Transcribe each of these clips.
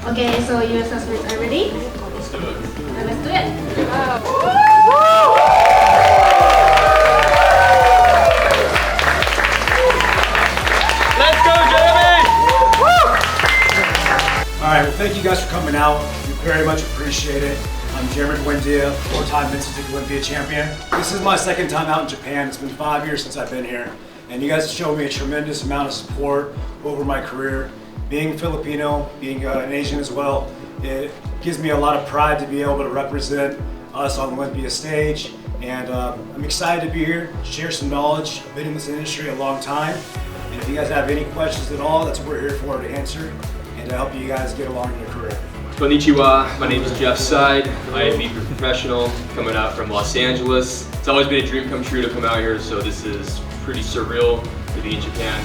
Okay, so your assessments are ready? Let's do it. Let's do it. Let's go, Jeremy! All right, well, thank you guys for coming out. We very much appreciate it. I'm Jeremy Buendia, four-time Mid-Pacific Olympia champion. This is my second time out in Japan. It's been 5 years since I've been here. And you guys showed me a tremendous amount of support over my career. Being Filipino, being an Asian as well, it gives me a lot of pride to be able to represent us on the Olympia stage. And I'm excited to be here, share some knowledge. I've been in this industry a long time. And if you guys have any questions at all, that's what we're here for, to answer and to help you guys get along in your career. Konnichiwa, my name is Jeff Side. I am a professional coming out from Los Angeles. It's always been a dream come true to come out here, so this is pretty surreal to be in Japan.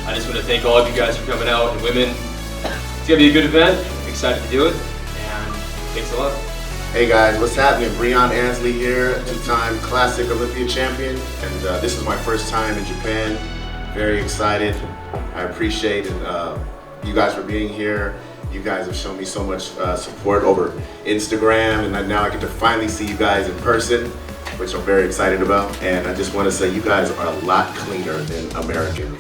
I just want to thank all of you guys for coming out, and women. It's going to be a good event. I'm excited to do it, and thanks a lot. Hey guys, what's happening? Breon Ansley here, two-time Classic Olympia champion, and this is my first time in Japan. Very excited. I appreciate you guys for being here. You guys have shown me so much support over Instagram, and now I get to finally see you guys in person, which I'm very excited about. And I just want to say you guys are a lot cleaner than Americans.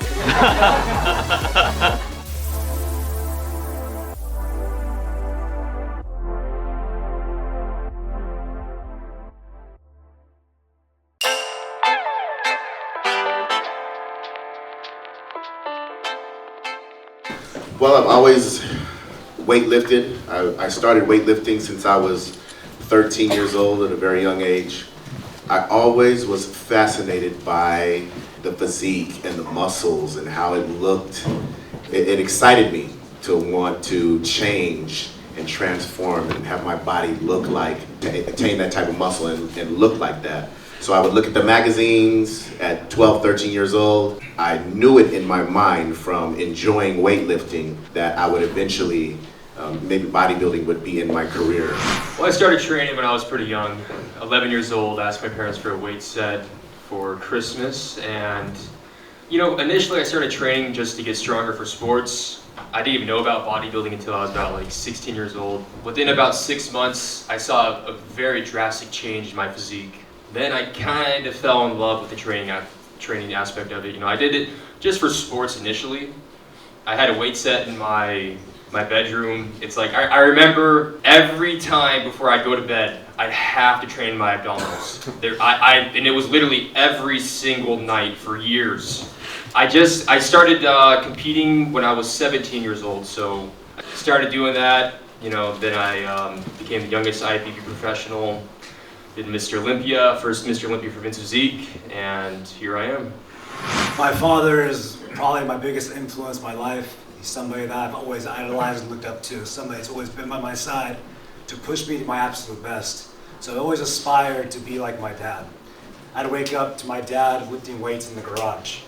Well, I've always weightlifted. I started weightlifting since I was 13 years old at a very young age. I always was fascinated by the physique and the muscles and how it looked. It excited me to want to change and transform and have my body look like, attain that type of muscle and look like that. So I would look at the magazines at 12, 13 years old. I knew it in my mind from enjoying weightlifting that I would eventually, maybe bodybuilding would be in my career. Well, I started training when I was pretty young. 11 years old, I asked my parents for a weight set for Christmas. And, you know, initially I started training just to get stronger for sports. I didn't even know about bodybuilding until I was about like 16 years old. Within about 6 months, I saw a very drastic change in my physique. Then I kind of fell in love with the training aspect of it. You know, I did it just for sports initially. I had a weight set in my bedroom. It's like, I remember every time before I'd go to bed, I'd have to train my abdominals. And it was literally every single night for years. I started competing when I was 17 years old, so I started doing that. You know, then I became the youngest IFBB professional. Did Mr. Olympia, first Mr. Olympia for Vince Physique, and here I am. My father is probably my biggest influence in my life. He's somebody that I've always idolized and looked up to, somebody that's always been by my side to push me to my absolute best. So I always aspired to be like my dad. I'd wake up to my dad lifting weights in the garage.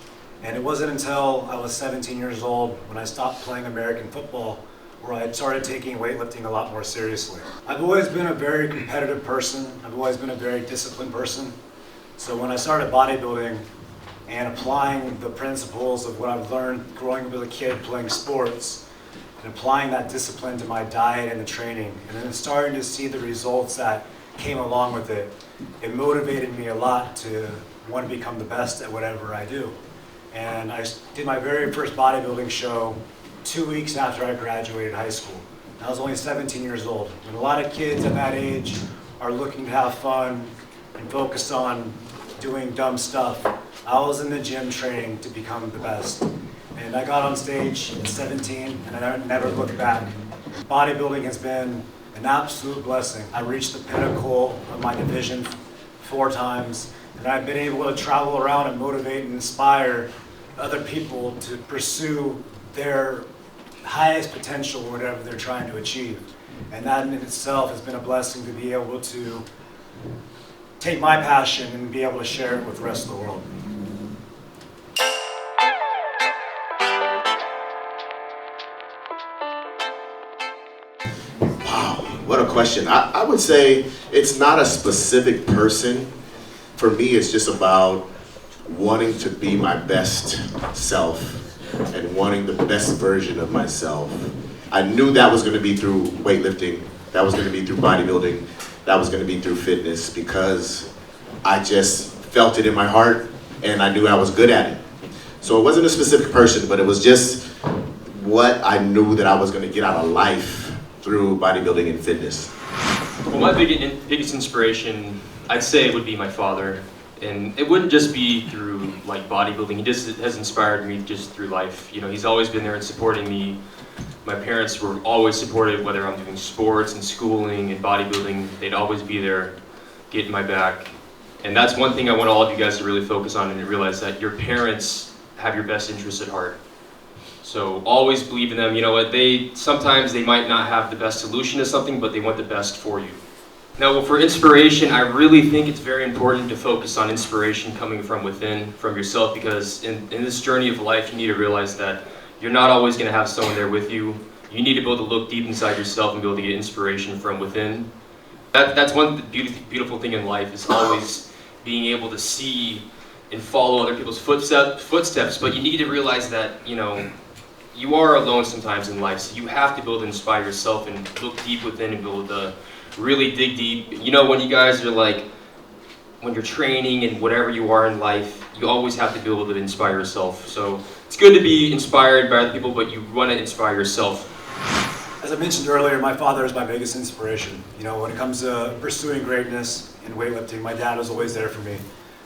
And it wasn't until I was 17 years old when I stopped playing American football where I started taking weightlifting a lot more seriously. I've always been a very competitive person. I've always been a very disciplined person. So when I started bodybuilding and applying the principles of what I've learned growing up as a kid playing sports and applying that discipline to my diet and the training, and then starting to see the results that came along with it, it motivated me a lot to want to become the best at whatever I do. And I did my very first bodybuilding show 2 weeks after I graduated high school. I was only 17 years old. And a lot of kids at that age are looking to have fun and focus on doing dumb stuff. I was in the gym training to become the best. And I got on stage at 17 and I never looked back. Bodybuilding has been an absolute blessing. I reached the pinnacle of my division 4 times, and I've been able to travel around and motivate and inspire other people to pursue their highest potential, whatever they're trying to achieve. And that in itself has been a blessing to be able to take my passion and be able to share it with the rest of the world. Wow, what a question. I would say it's not a specific person. For me, it's just about wanting to be my best self and wanting the best version of myself. I knew that was going to be through weightlifting, that was going to be through bodybuilding, that was going to be through fitness, because I just felt it in my heart and I knew I was good at it. So it wasn't a specific person, but it was just what I knew that I was going to get out of life through bodybuilding and fitness. Well, my biggest inspiration, I'd say, would be my father. And it wouldn't just be through like bodybuilding. He just has inspired me just through life. You know, he's always been there and supporting me. My parents were always supportive, whether I'm doing sports and schooling and bodybuilding. They'd always be there, getting my back. And that's one thing I want all of you guys to really focus on and to realize that your parents have your best interests at heart. So always believe in them. You know what? Sometimes they might not have the best solution to something, but they want the best for you. Now, for inspiration, I really think it's very important to focus on inspiration coming from within, from yourself, because in this journey of life, you need to realize that you're not always going to have someone there with you. You need to be able to look deep inside yourself and be able to get inspiration from within. That's one beautiful thing in life, is always being able to see and follow other people's footsteps, but you need to realize that, you know, you are alone sometimes in life, so you have to be able to inspire yourself and look deep within and be able to really dig deep. You know, when you guys are like, when you're training and whatever you are in life, you always have to be able to inspire yourself. So it's good to be inspired by other people, but you want to inspire yourself. As I mentioned earlier, my father is my biggest inspiration. You know, when it comes to pursuing greatness in weightlifting, my dad was always there for me,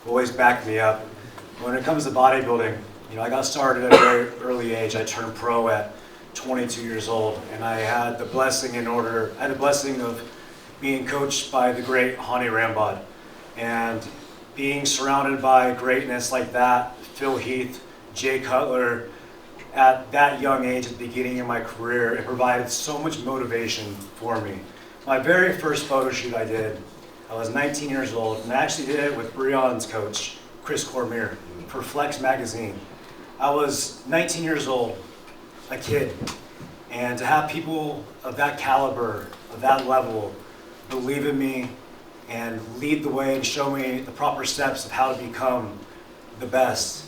always backed me up. When it comes to bodybuilding, you know, I got started at a very early age. I turned pro at 22 years old, and I had the blessing of being coached by the great Hani Rambod, and being surrounded by greatness like that, Phil Heath, Jay Cutler, at that young age, at the beginning of my career, it provided so much motivation for me. My very first photo shoot I did, I was 19 years old, and I actually did it with Breon's coach, Chris Cormier, for Flex magazine. I was 19 years old, a kid, and to have people of that caliber, of that level, believe in me and lead the way and show me the proper steps of how to become the best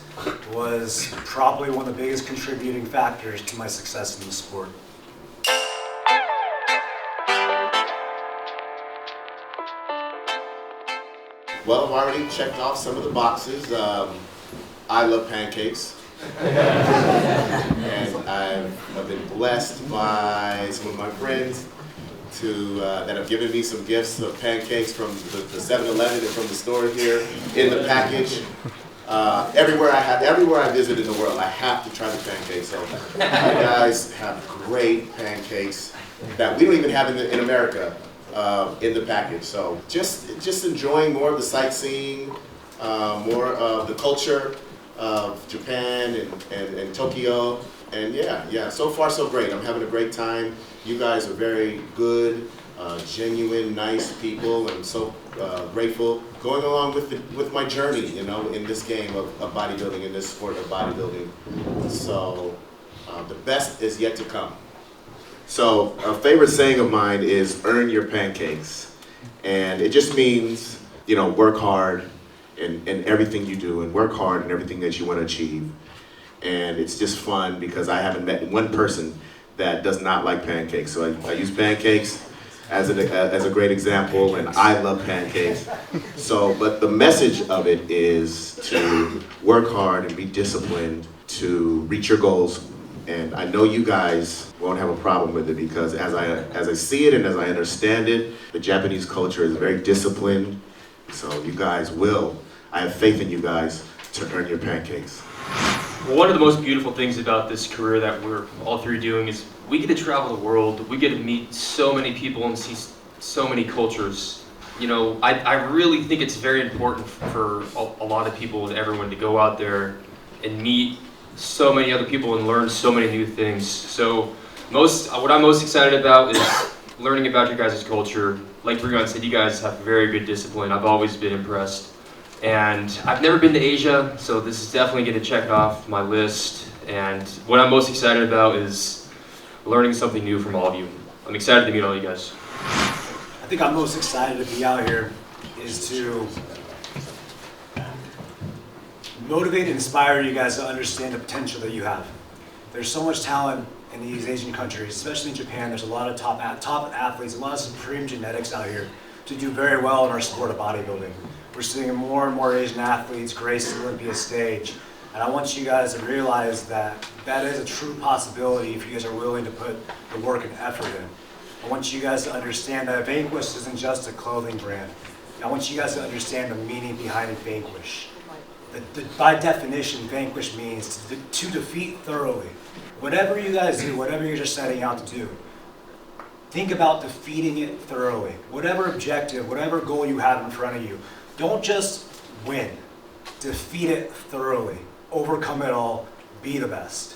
was probably one of the biggest contributing factors to my success in the sport. Well, I've already checked off some of the boxes. I love pancakes. And I've been blessed by some of my friends that have given me some gifts of pancakes from the 7-Eleven and from the store here in the package. Everywhere I visit in the world, I have to try the pancakes. So you guys have great pancakes that we don't even have in America in the package. So just enjoying more of the sightseeing, more of the culture of Japan and Tokyo. And yeah, so far so great. I'm having a great time. You guys are very good, genuine, nice people. I'm so grateful going along with my journey, you know, in this game of bodybuilding, in this sport of bodybuilding. So the best is yet to come. So a favorite saying of mine is earn your pancakes. And it just means, you know, work hard in everything you do, and work hard in everything that you want to achieve. And it's just fun because I haven't met one person that does not like pancakes. So I use pancakes as a great example, and I love pancakes. So, but the message of it is to work hard and be disciplined to reach your goals. And I know you guys won't have a problem with it because as I see it and as I understand it, the Japanese culture is very disciplined. So you guys will. I have faith in you guys to earn your pancakes. Well, one of the most beautiful things about this career that we're all three doing is we get to travel the world. We get to meet so many people and see so many cultures. You know, I really think it's very important for a lot of people and everyone to go out there and meet so many other people and learn so many new things. So what I'm most excited about is learning about your guys' culture. Like Breon said, you guys have very good discipline. I've always been impressed. And I've never been to Asia, so this is definitely going to check off my list. And what I'm most excited about is learning something new from all of you. I'm excited to meet all you guys. I think I'm most excited to be out here is to motivate and inspire you guys to understand the potential that you have. There's so much talent in these Asian countries, especially in Japan, there's a lot of top athletes, a lot of supreme genetics out here to do very well in our sport of bodybuilding. We're seeing more and more Asian athletes grace the Olympia stage. And I want you guys to realize that that is a true possibility if you guys are willing to put the work and effort in. I want you guys to understand that Vanquish isn't just a clothing brand. I want you guys to understand the meaning behind Vanquish. By definition, Vanquish means to defeat thoroughly. Whatever you guys do, whatever you're just setting out to do, think about defeating it thoroughly. Whatever objective, whatever goal you have in front of you, don't just win. Defeat it thoroughly. Overcome it all. Be the best.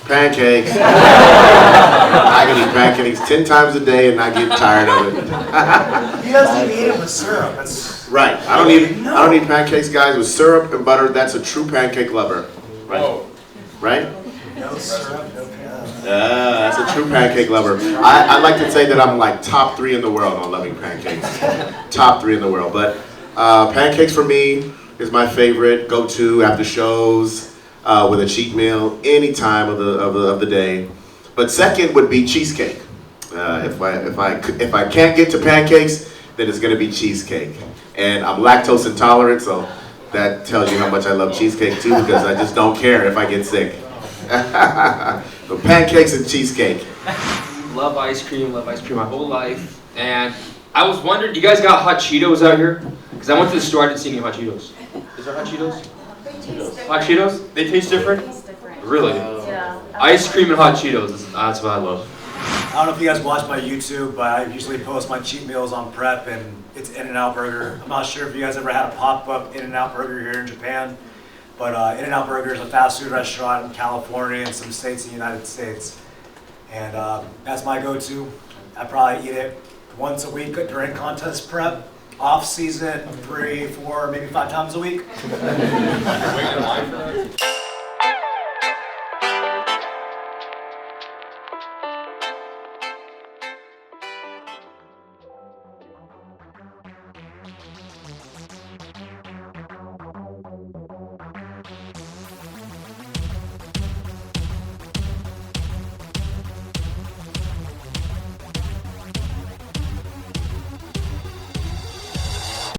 Pancakes. I can eat pancakes 10 times a day and not get tired of it. He doesn't even eat it with syrup. That's Right. I don't need pancakes, guys, with syrup and butter. That's a true pancake lover. Right? Oh. Right? no syrup, no pancakes. That's a true pancake lover. I'd like to say that I'm like top 3 in the world on loving pancakes. Top 3 in the world. But pancakes for me is my favorite go-to after shows. With a cheat meal any time of the day, but second would be cheesecake. If I can't get to pancakes, then it's gonna be cheesecake. And I'm lactose intolerant, so that tells you how much I love cheesecake too, because I just don't care if I get sick. But pancakes and cheesecake. Love ice cream my whole life. And I was wondering, you guys got hot Cheetos out here? Because I went to the store, I didn't see any hot Cheetos. Is there hot Cheetos? Hot Cheetos? They taste different? Really? Yeah. Ice cream and hot Cheetos, that's what I love. I don't know if you guys watch my YouTube, but I usually post my cheat meals on Prep, and it's In-N-Out Burger. I'm not sure if you guys ever had a pop-up In-N-Out Burger here in Japan, but In-N-Out Burger is a fast food restaurant in California and some states in the United States. And that's my go-to. I probably eat it once a week during contest prep. Off season, 3, 4, maybe 5 times a week. Waiting in line for that?